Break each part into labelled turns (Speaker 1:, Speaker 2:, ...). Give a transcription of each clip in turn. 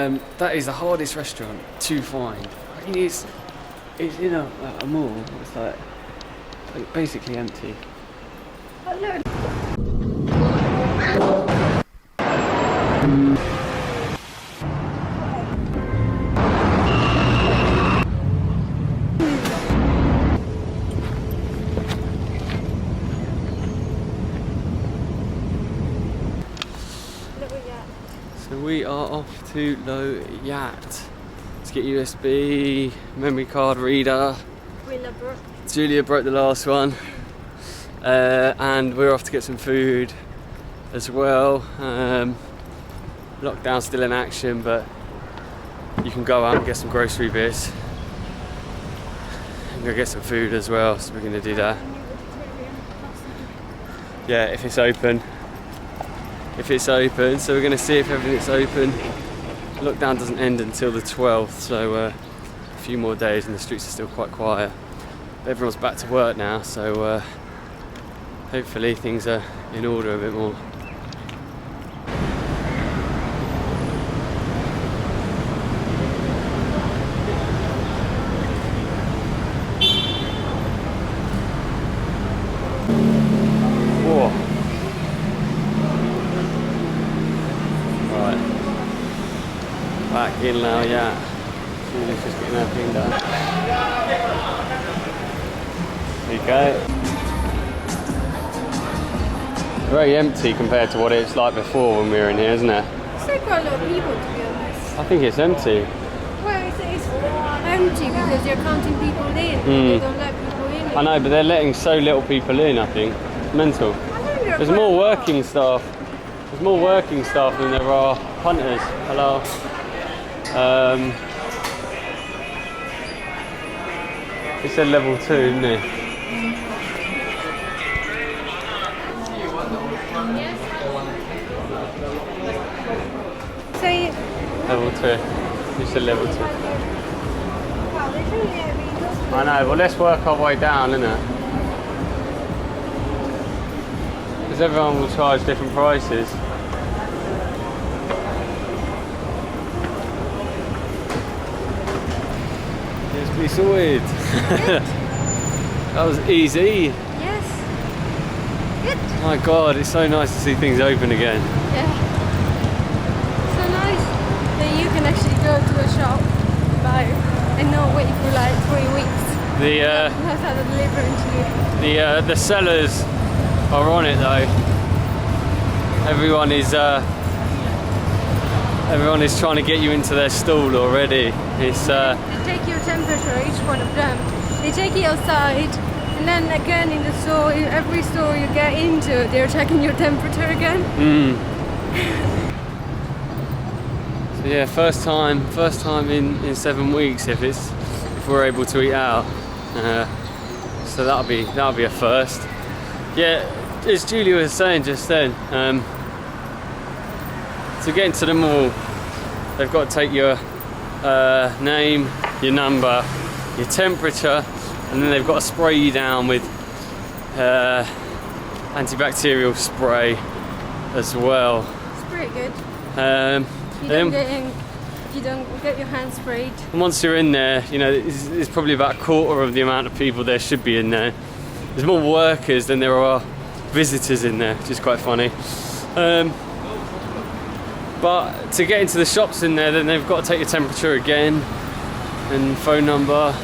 Speaker 1: That is the hardest restaurant to find. I mean, it's in a mall. It's like basically empty.
Speaker 2: Hello.
Speaker 1: So we are off to Low Yat to get USB, memory card reader. Julia broke the last one. And we're off to get some food as well. Lockdown's still in action, but you can go out and get some grocery bits and go get some food as well, so we're going to do that. Yeah, if it's open. So we're going to see if everything's open. Lockdown doesn't end until the 12th, so a few more days and the streets are still quite quiet. But everyone's back to work now, so hopefully things are in order a bit more. Whoa. Back in Lao Yat. Julia's just getting her thing done. There you go. Very empty compared to what it's like before when we were in here, isn't it?
Speaker 2: It's like quite a lot of people, to be honest.
Speaker 1: I think it's empty.
Speaker 2: Well, it's empty because they're counting people in. They don't let people in.
Speaker 1: I know, but they're letting so little people in, I think. It's mental. There's more working staff. There's more working staff than there are punters. Hello. It said level 2, didn't it?
Speaker 2: Say it.
Speaker 1: Level 2. You said level 2. I know, well let's work our way down, innit? Because everyone will charge different prices. Yes, be sorted. That was easy.
Speaker 2: Yes. Good.
Speaker 1: My God, it's so nice to see things open again.
Speaker 2: Yeah. So nice that you can actually go to a shop, buy, and not wait for like 3 weeks. Have that delivered to you.
Speaker 1: The sellers are on it though. Everyone is trying to get you into their stall already. It's
Speaker 2: They take your temperature, each one of them. They take you outside, and then again in the store, every store you get into, they're checking your temperature again.
Speaker 1: So yeah, first time in 7 weeks if we're able to eat out. So that'll be a first. Yeah, as Julia was saying just then, to get into the mall, they've got to take your name, your number, your temperature, and then they've got to spray you down with antibacterial spray as well.
Speaker 2: It's pretty good. You don't get your hands sprayed.
Speaker 1: And once you're in there, you know, it's probably about a quarter of the amount of people there should be in there. There's more workers than there are visitors in there, which is quite funny. But to get into the shops in there, then they've got to take your temperature again and phone number.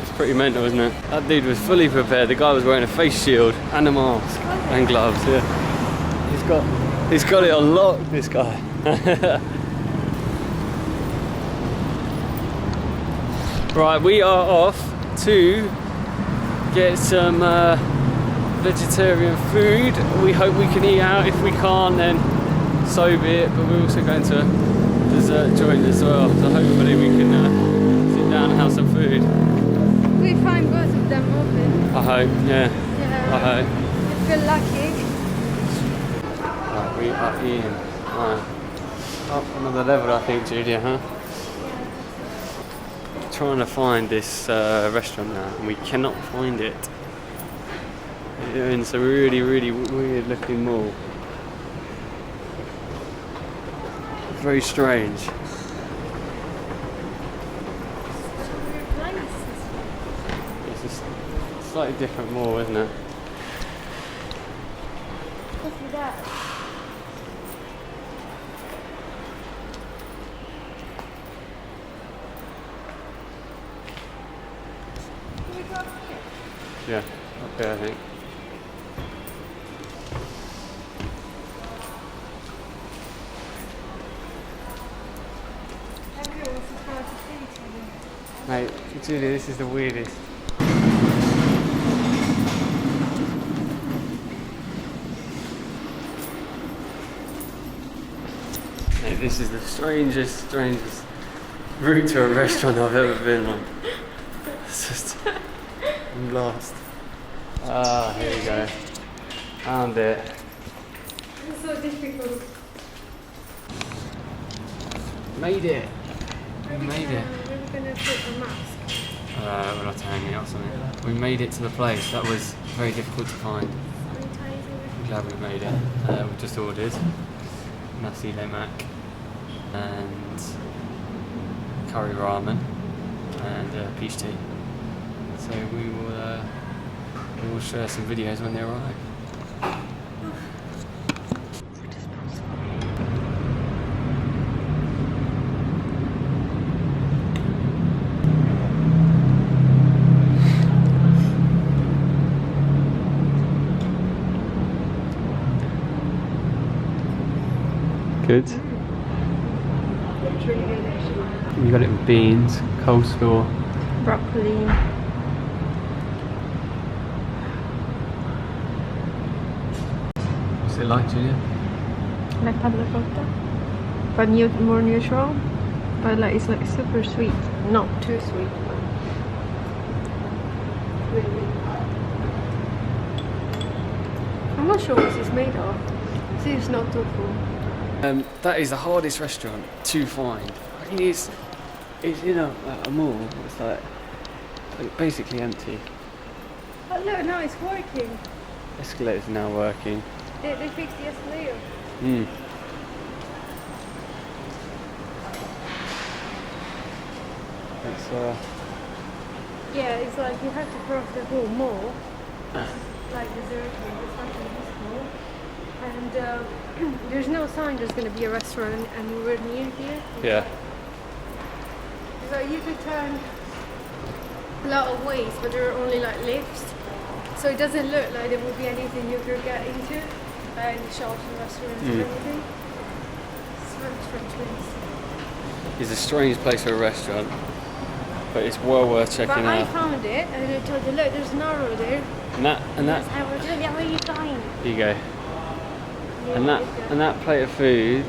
Speaker 1: It's pretty mental, isn't it? That dude was fully prepared. The guy was wearing a face shield and a mask and gloves. Yeah, he's got it on lock, this guy. Right, we are off to get some vegetarian food. We hope we can eat out. If we can't, then so be it. But we're also going to a dessert joint as well, so hopefully we can sit down and have some food.
Speaker 2: We find both of them open.
Speaker 1: I hope, yeah. I hope.
Speaker 2: If you're lucky.
Speaker 1: Right, we are in. Right. Up another level, I think, Julia, huh? Trying to find this restaurant now, and we cannot find it. We're in some really weird looking mall. Very strange. slightly different mall, isn't it?
Speaker 2: Look at that. Can we go up here?
Speaker 1: Yeah, up there I think.
Speaker 2: Everyone was surprised to see each other.
Speaker 1: Mate, Julia, this is the weirdest. Mate, this is the strangest route to a restaurant I've ever been on. It's just, I'm lost. Ah, here we go. Found it.
Speaker 2: It's so difficult.
Speaker 1: Made it. We made it.
Speaker 2: We're gonna put a mask.
Speaker 1: We'll have to hang it or something. We made it to the place. That was very difficult to find.
Speaker 2: Sanitizer.
Speaker 1: I'm glad we made it. We just ordered nasi lemak and curry ramen and peach tea. So we will share some videos when they arrive. Good.
Speaker 2: It's really good actually.
Speaker 1: You got it with beans, coleslaw.
Speaker 2: Broccoli.
Speaker 1: What's it like, Julia?
Speaker 2: Like panna cotta. But more neutral. But like it's like super sweet. Not too sweet. But really. I'm not sure what it's made of. See, it's not tofu.
Speaker 1: That is the hardest restaurant to find. I mean, it's in a mall. It's like basically empty.
Speaker 2: Oh look, now it's working.
Speaker 1: Escalator's now working.
Speaker 2: They fixed the escalator.
Speaker 1: It's
Speaker 2: Yeah, it's like you have to cross the whole mall. Like deserted, it's not in this mall. And there's no sign there's going to be a restaurant anywhere near here.
Speaker 1: yeah.
Speaker 2: So you could turn a lot of ways, but there are only like lifts. So it doesn't look like there would be anything you could get into. Any shops and restaurants or anything. It's very strange place.
Speaker 1: It's a strange place for a restaurant, but it's well worth checking
Speaker 2: But I
Speaker 1: out.
Speaker 2: found it and I told you, look, there's an arrow there.
Speaker 1: And that.
Speaker 2: I was like, where are you going?
Speaker 1: Here you go. And that plate of food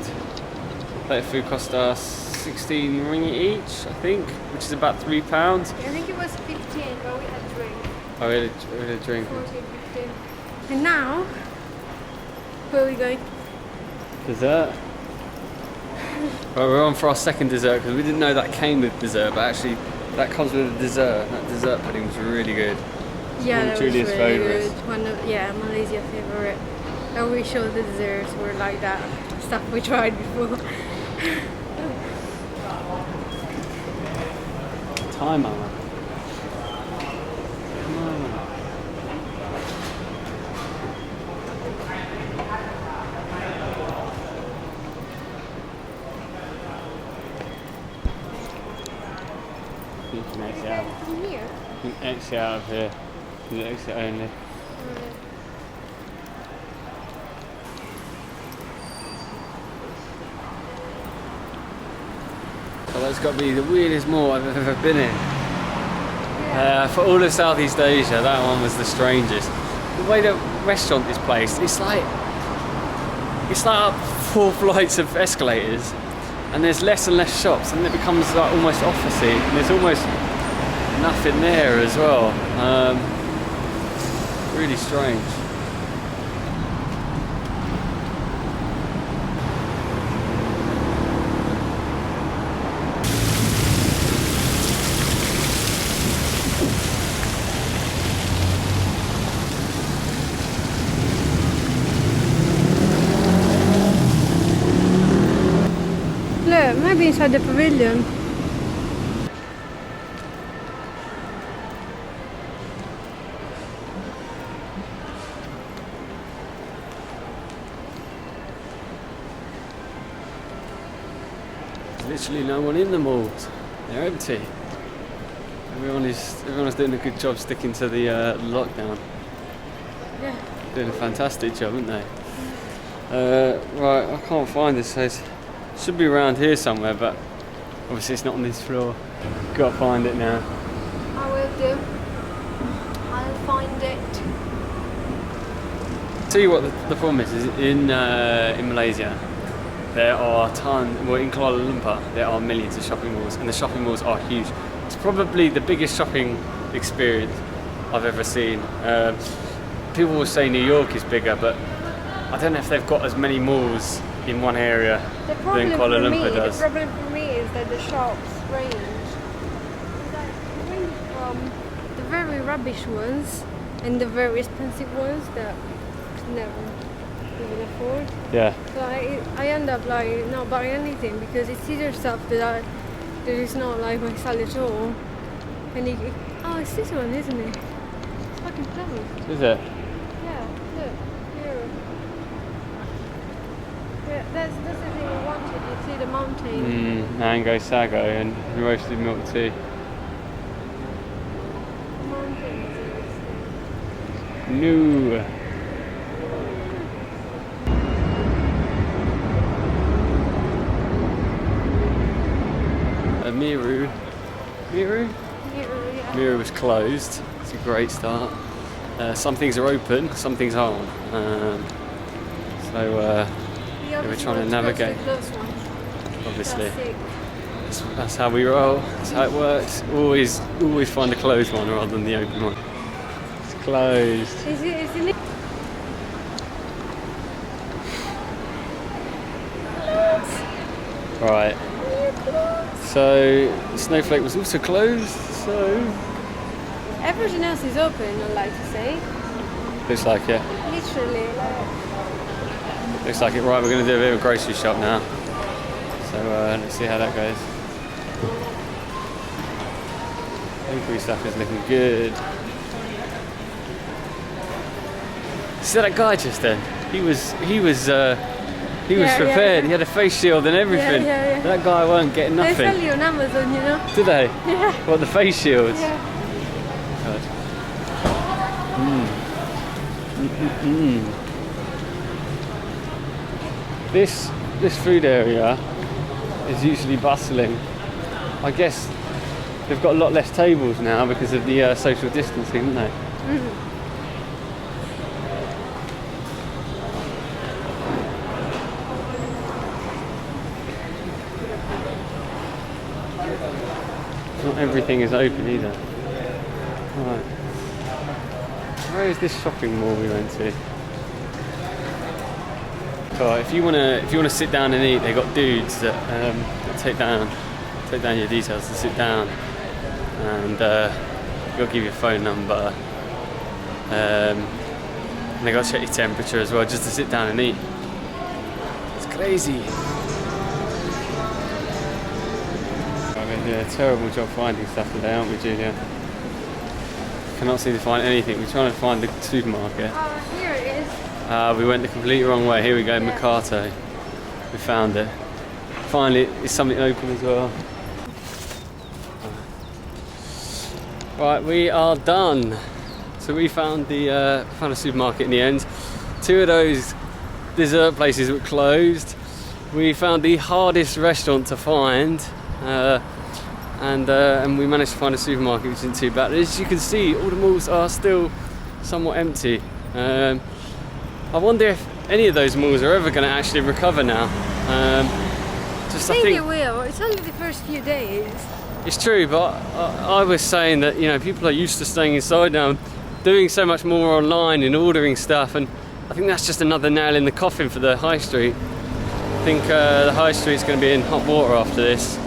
Speaker 1: cost us 16 ringgit each, I think, which is about £3.
Speaker 2: I think it was 15, but we had a drink.
Speaker 1: Oh, we had a drink.
Speaker 2: 14, 15. And now, where are we going?
Speaker 1: Dessert. Well, we're on for our second dessert because we didn't know that came with dessert, but actually that comes with a dessert. That dessert pudding was really good.
Speaker 2: Yeah,
Speaker 1: one
Speaker 2: that
Speaker 1: of Julia's
Speaker 2: was really
Speaker 1: favourites.
Speaker 2: good. One of, yeah, Malaysia favorite. And we showed the desserts were like that stuff we tried before.
Speaker 1: Time, Mama. Come on. You can exit out.
Speaker 2: From here.
Speaker 1: You can exit out of here. You can exit only. Well, that's got to be the weirdest mall I've ever been in. For all of Southeast Asia, that one was the strangest. The way the restaurant is placed, it's like up 4 flights of escalators, and there's less and less shops, and it becomes like almost officey, and there's almost nothing there as well. Really strange.
Speaker 2: Look, maybe inside the pavilion.
Speaker 1: literally no one in the malls. They're empty. Everyone's doing a good job sticking to the lockdown.
Speaker 2: Yeah.
Speaker 1: Doing a fantastic job, aren't they? Right, I can't find this place. Should be around here somewhere, but obviously it's not on this floor. Got to find it now.
Speaker 2: I will do. I'll find it.
Speaker 1: Tell you what the problem is in Malaysia there are in Kuala Lumpur there are millions of shopping malls, and the shopping malls are huge. It's probably the biggest shopping experience I've ever seen. People will say New York is bigger, but I don't know if they've got as many malls in one area than Kuala Lumpur does.
Speaker 2: The problem for me is that the shops range. Range from the very rubbish ones and the very expensive ones that I could never even afford.
Speaker 1: Yeah.
Speaker 2: So I end up like not buying anything because it's either stuff that is not like my style at all. And it's this one, isn't it? It's fucking closed.
Speaker 1: Is it?
Speaker 2: Yeah, look, here. Yeah, that's the thing I wanted. You see the mountain.
Speaker 1: Mango sago and roasted milk tea.
Speaker 2: The mountain is
Speaker 1: No. Miru was closed. It's a great start. Some things are open, some things aren't. We're trying to navigate. Obviously, that's how we roll. That's how it works. Always find the closed one rather than the open one. It's closed.
Speaker 2: Isn't it?
Speaker 1: Right. So Snowflake was also closed. So
Speaker 2: everything else is open. I'd like to say.
Speaker 1: looks like it.
Speaker 2: Literally.
Speaker 1: Looks like it. Right, we're going to do a bit of a grocery shop now. So let's see how that goes. Bakery stuff is looking good. See that guy just then? He was prepared. He had a face shield and everything.
Speaker 2: Yeah.
Speaker 1: That guy weren't getting nothing.
Speaker 2: They sell you on Amazon, you know.
Speaker 1: Did they?
Speaker 2: Yeah.
Speaker 1: What, the face shields?
Speaker 2: Yeah.
Speaker 1: God. This food area is usually bustling. I guess they've got a lot less tables now because of the social distancing, haven't they? Not everything is open either. Right. Where is this shopping mall we went to? So if you wanna sit down and eat, they got dudes that take down your details to sit down, and they'll give you a phone number. And they got to check your temperature as well, just to sit down and eat. It's crazy. We're doing a terrible job finding stuff today, aren't we, Julia? Cannot seem to find anything. We're trying to find the supermarket.
Speaker 2: Oh, here it is.
Speaker 1: We went the completely wrong way. Here we go, yeah. Mercato. We found it. Finally, is something open as well. Right, we are done. So we found a supermarket in the end. Two of those dessert places were closed. We found the hardest restaurant to find, and we managed to find a supermarket, which isn't too bad. As you can see, all the malls are still somewhat empty. I wonder if any of those malls are ever going to actually recover now.
Speaker 2: I think it will. It's only the first few days.
Speaker 1: It's true, but I was saying that people are used to staying inside now, doing so much more online and ordering stuff, and I think that's just another nail in the coffin for the high street. I think the high street's going to be in hot water after this.